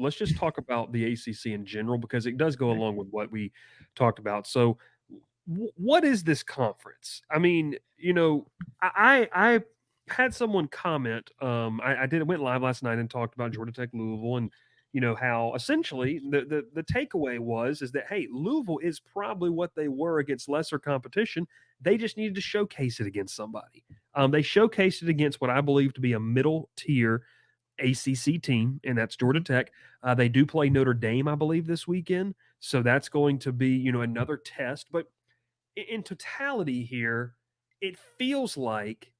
let's just talk about the ACC in general because it does go Okay. along with what we talked about. So, what is this conference? I mean, I had someone comment. I did went live last night and talked about Georgia Tech Louisville and how essentially the takeaway was is that hey, Louisville is probably what they were against lesser competition. They just needed to showcase it against somebody. They showcased it against what I believe to be a middle tier ACC team, and that's Georgia Tech. They do play Notre Dame, I believe, this weekend, so that's going to be another test. But in totality here, it feels like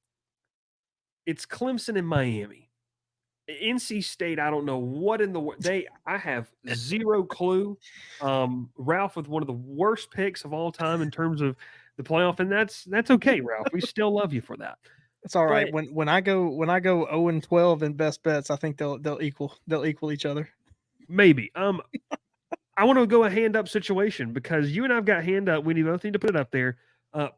it's Clemson and Miami. NC State, I don't know what in the world they. I have zero clue. Ralph with one of the worst picks of all time in terms of the playoff, and that's okay, Ralph. We still love you for that. It's all But right. When I go 0-12 in best bets, I think they'll equal each other. maybe. I want to go a hand up situation because you and I've got hand up. We both need to put it up there.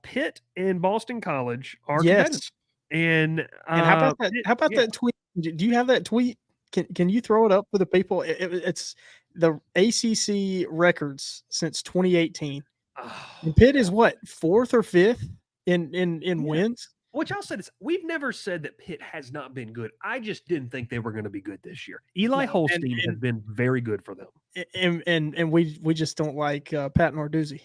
Pitt and Boston College are competitive, Yes. and And how about that? Pitt, How about yeah. that tweet? Do you have that tweet? Can you throw it up for the people? It's the ACC records since 2018. And Oh Pitt is God, what, fourth or fifth in yeah. wins? Which I'll say this: we've never said that Pitt has not been good. I just didn't think they were going to be good this year. Eli No, and Holstein has and been very good for them. and we just don't like Pat Narduzzi.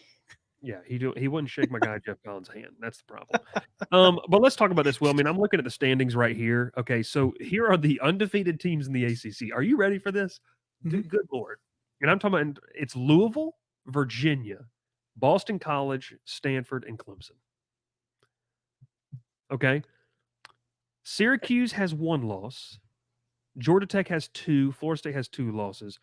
Yeah, he wouldn't shake my guy Jeff Collins' hand. That's the problem. But let's talk about this. Well, I mean, I'm looking at the standings right here. Okay, so here are the undefeated teams in the ACC. Are you ready for this? Mhm. Good Lord. And I'm talking about it's Louisville, Virginia, Boston College, Stanford, and Clemson. Okay. Syracuse has one loss. Georgia Tech has two. Florida State has two losses.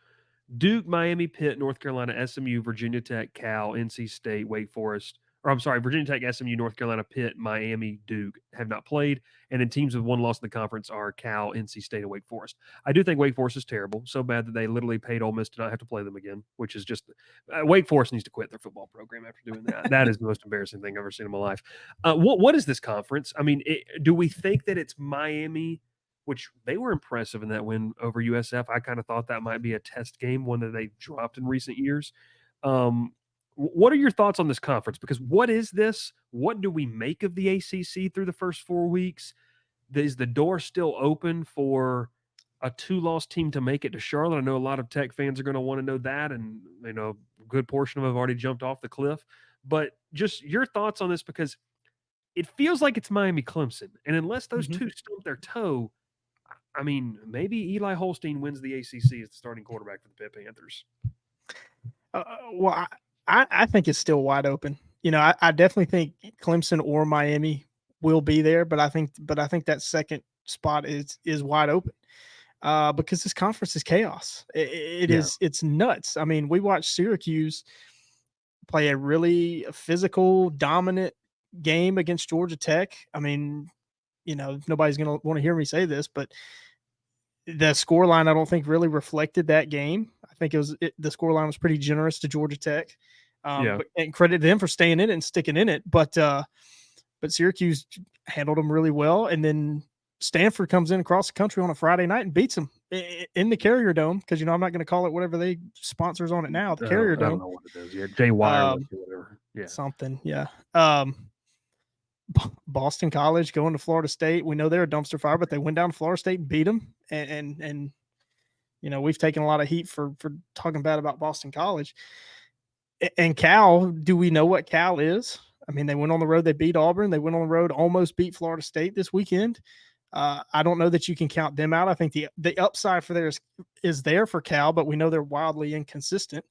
Duke, Miami, Pitt, North Carolina, SMU, Virginia Tech, Cal, NC State, Wake Forest, or I'm sorry, Virginia Tech, SMU, North Carolina, Pitt, Miami, Duke have not played. And then teams with one loss in the conference are Cal, NC State, and Wake Forest. I do think Wake Forest is terrible, so bad that they literally paid Ole Miss to not have to play them again, which is just Wake Forest needs to quit their football program after doing that. That is the most embarrassing thing I've ever seen in my life. What is this conference? I mean, do we think that it's Miami? Which they were impressive in that win over USF. I kind of thought that might be a test game, one that they dropped in recent years. What are your thoughts on this conference? Because what is this? What do we make of the ACC through the first 4 weeks? Is the door still open for a two-loss team to make it to Charlotte? I know a lot of Tech fans are going to want to know that, and a good portion of them have already jumped off the cliff. But just your thoughts on this because it feels like it's Miami Clemson, and unless those Mhm. two stump their toe, I mean, maybe Eli Holstein wins the ACC as the starting quarterback for the Pitt Panthers. Well, I think it's still wide open. I definitely think Clemson or Miami will be there, but I think that second spot is wide open because this conference is chaos. Yeah, It's nuts. I mean, we watched Syracuse play a really physical, dominant game against Georgia Tech. I mean, nobody's going to want to hear me say this, but the scoreline I don't think really reflected that game. I think the scoreline was pretty generous to Georgia Tech. yeah, And credit them for staying in it and sticking in it. But Syracuse handled them really well, and then Stanford comes in across the country on a Friday night and beats them in the Carrier Dome because I'm not going to call it whatever they sponsors on it now, the Carrier I don't Dome, know what it is. Yeah, Jay Wireless um, or whatever. Yeah, something, yeah. Boston College going to Florida State. We know they're a dumpster fire, but they went down to Florida State and beat them, and we've taken a lot of heat for talking bad about Boston College. And Cal, do we know what Cal is? I mean, they went on the road, they beat Auburn, they went on the road, almost beat Florida State this weekend. I don't know that you can count them out. I think the upside for theirs is there for Cal, but we know they're wildly inconsistent.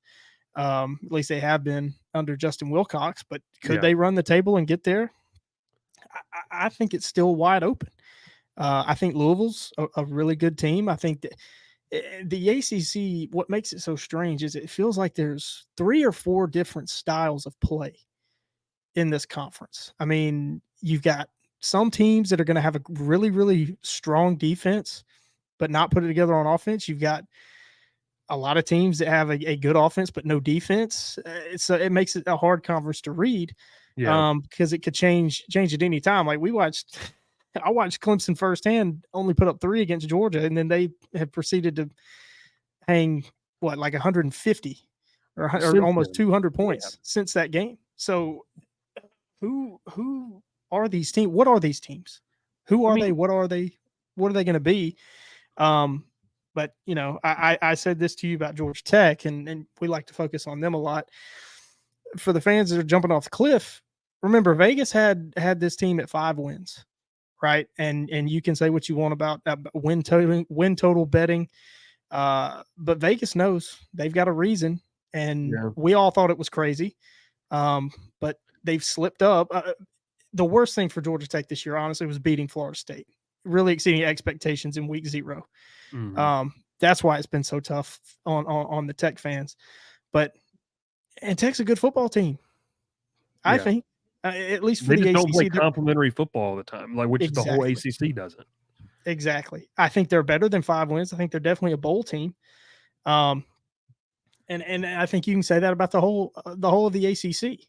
At least they have been under Justin Wilcox. But could yeah, they run the table and get there? I think it's still wide open. I think Louisville's a really good team. I think that the ACC, what makes it so strange is it feels like there's 3 or 4 different styles of play in this conference. I mean, you've got some teams that are going to have a really, really strong defense, but not put it together on offense. You've got a lot of teams that have a good offense but no defense. It makes it a hard conference to read yeah. because it could change at any time. Like I watched Clemson firsthand only put up 3 against Georgia, and then they have proceeded to hang like 150 or Since almost then, 200 yeah. points since that game. So who are these teams? What are these teams? Who I are mean, they? What are they? What are they going to be? Um, but I said this to you about Georgia Tech, and we like to focus on them a lot. For the fans that are jumping off the cliff, remember Vegas had this team at 5 wins, right? And you can say what you want about win total betting, but Vegas knows they've got a reason, and yeah. we all thought it was crazy, but they've slipped up. The worst thing for Georgia Tech this year, honestly, was beating Florida State, really exceeding expectations in week 0. Mhm. That's why it's been so tough on the Tech fans. And Tech's a good football team, I Yeah. think, at least for They the just don't play ACC. They're complimentary football all the time, like, which the whole exactly, ACC doesn't. exactly. I think they're better than 5 wins. I think they're definitely a bowl team. Um, and I think you can say that about the whole of the ACC.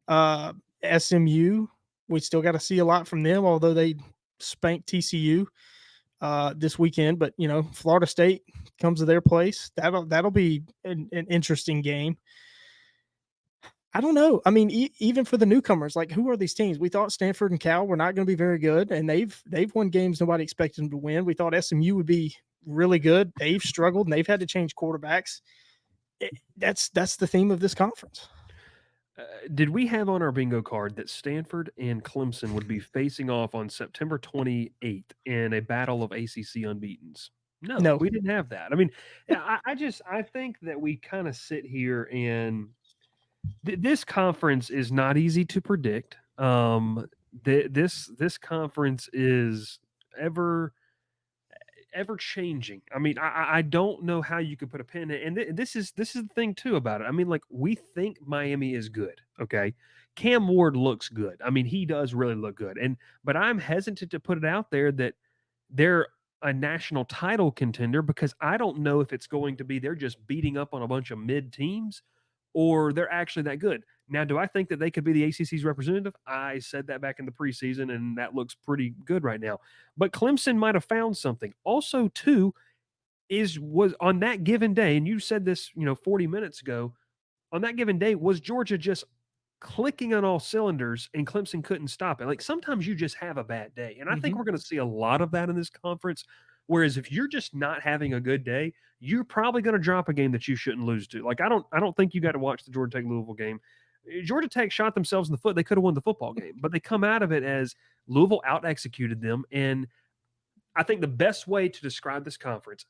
Uh, SMU, we still got to see a lot from them, although they spanked TCU this weekend. But Florida State comes to their place. That'll be an interesting game. I don't know. I mean, even for the newcomers, like who are these teams? We thought Stanford and Cal were not going to be very good, and they've won games nobody expected them to win. We thought SMU would be really good. They've struggled, and they've had to change quarterbacks. That's the theme of this conference. Did we have on our bingo card that Stanford and Clemson would be facing off on September 28th in a battle of ACC unbeatens? No, No. we didn't have that. I mean, yeah, I think that we kind of sit here and this conference is not easy to predict. This conference is ever ever changing. I mean, I don't know how you could put a pin in it. And this is the thing too about it. I mean, like we think Miami is good. Okay, Cam Ward looks good. I mean, he does really look good. But I'm hesitant to put it out there that they're a national title contender because I don't know if it's going to be they're just beating up on a bunch of mid teams or they're actually that good. Now, do I think that they could be the ACC's representative? I said that back in the preseason, and that looks pretty good right now. But Clemson might have found something. Also, too, was on that given day, and you said this, 40 minutes ago. On that given day, was Georgia just clicking on all cylinders and Clemson couldn't stop it? Like sometimes you just have a bad day, and I think Hmm. we're going to see a lot of that in this conference. Whereas if you're just not having a good day, you're probably going to drop a game that you shouldn't lose to. Like I don't think you got to watch the Georgia Tech Louisville game. Georgia Tech shot themselves in the foot. They could have won the football game, but they come out of it as Louisville out executed them. And I think the best way to describe this conference,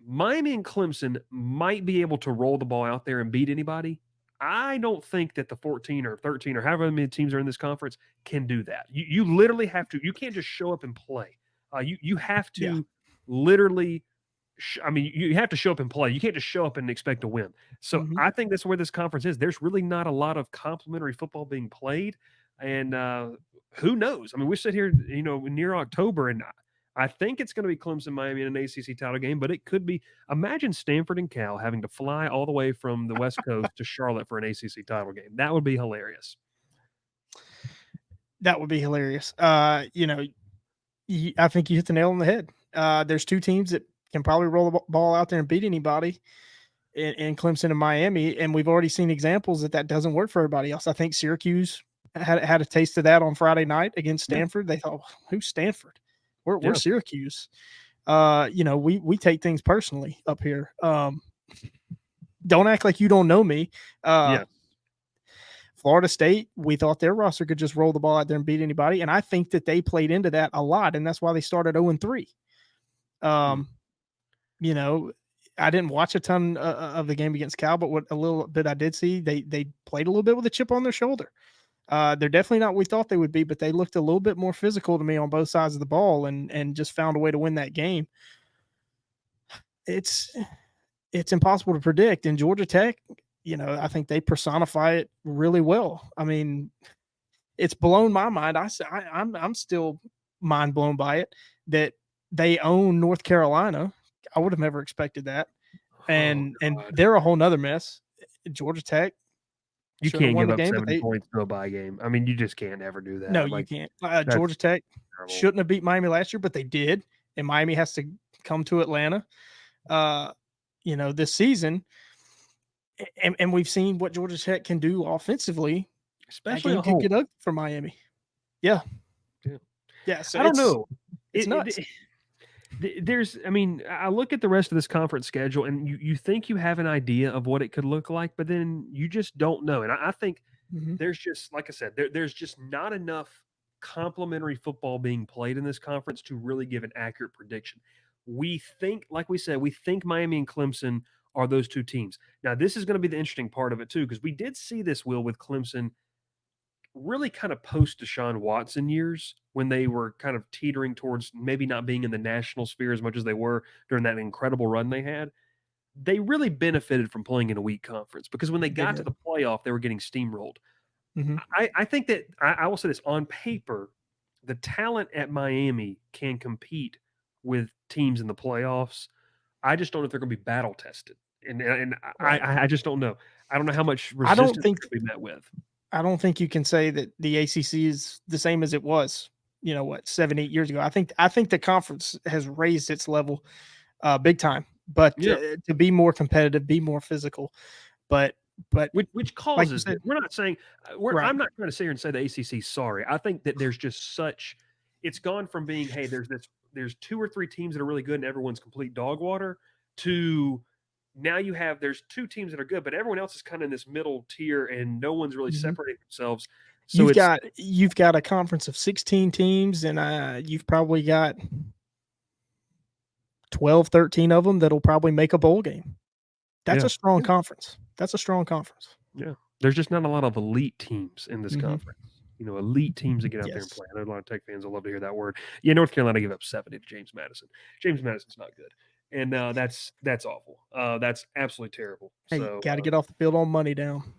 Miami and Clemson might be able to roll the ball out there and beat anybody. I don't think that the 14 or 13 or however many teams are in this conference can do that. You literally have to. You can't just show up and play. You have Yeah. to literally. I mean, you have to show up and play. You can't just show up and expect to win. So Hmm. I think that's where this conference is. There's really not a lot of complimentary football being played, and who knows? I mean, we sit here, near October, and I think it's going to be Clemson, Miami in an ACC title game, but it could be. Imagine Stanford and Cal having to fly all the way from the West Coast to Charlotte for an ACC title game. That would be hilarious. That would be hilarious. I think you hit the nail on the head. There's two teams that can probably roll the ball out there and beat anybody in Clemson and Miami, and we've already seen examples that doesn't work for everybody else. I think Syracuse had a taste of that on Friday night against Yeah, Stanford. They thought, "Who's Stanford? We're yeah, Syracuse." We take things personally up here. Don't act like you don't know me. Uh, yeah. Florida State, we thought their roster could just roll the ball out there and beat anybody, and I think that they played into that a lot, and that's why they started 0-3. Mm. Um, you know, I didn't watch a ton of the game against Cal, but what a little bit I did see, they played a little bit with a chip on their shoulder. They're definitely not what we thought they would be, but they looked a little bit more physical to me on both sides of the ball, and just found a way to win that game. It's it's impossible to predict. And Georgia Tech, I think they personify it really well. I mean, it's blown my mind. I'm still mind blown by it that they own North Carolina. I would have never expected that. Oh And God, they're a whole nother mess. Georgia Tech you should have can't won give the up game, but 70 they points to a bye game. I mean, you just can't ever do no, that. you Like can't. that's Georgia Tech terrible. shouldn't have beat Miami last year, but they did, and Miami has to come to Atlanta. uh, this season, and we've seen what Georgia Tech can do offensively. That especially game at could home. get ugly for Miami. Yeah, Yeah. yeah. So I don't know. it's nuts. There's, I mean, I look at the rest of this conference schedule, and you think you have an idea of what it could look like, but then you just don't know. And I think Mhm. there's just, like I said, there's just not enough complementary football being played in this conference to really give an accurate prediction. We think, like we said, we think Miami and Clemson are those two teams. Now, this is going to be the interesting part of it too, because we did see this, Will, with Clemson really kind of post Deshaun Watson years when they were kind of teetering towards maybe not being in the national sphere as much as they were during that incredible run they had. They really benefited from playing in a weak conference because when they They got to did. the playoff, they were getting steamrolled. Mhm. I think that I will say this on paper, the talent at Miami can compete with teams in the playoffs. I just don't know if they're going to be battle tested, and Right. I just don't know. I don't know how much I don't resistance think they're going to be met with. I don't think you can say that the ACC is the same as it was, 7, 8 years ago. I think the conference has raised its level, big time, but, Yeah. to be more competitive, be more physical, but but Which like you causes this. said. We're not saying Right. I'm not trying to sit here and say the ACC's sorry. I think that there's just such it's gone from being, hey, there's 2 or 3 teams that are really good and everyone's complete dog water to now there's 2 teams that are good, but everyone else is kind of in this middle tier and no one's really Mhm. separating themselves. So You've it's got you've got a conference of 16 teams, and, you've probably got 12, 13 of them 'em that'll probably make a bowl game. That's yeah. a strong conference. That's a strong conference. Yeah. There's just not a lot of elite teams in this Mhm. conference. Elite teams that get out there and Yes. play. I know a lot of Tech fans will love to hear that word. Yeah, North Carolina gave up 70 to James Madison. James Madison's not good. And that's awful. That's absolutely terrible. Hey, So gotta get off the field on money down.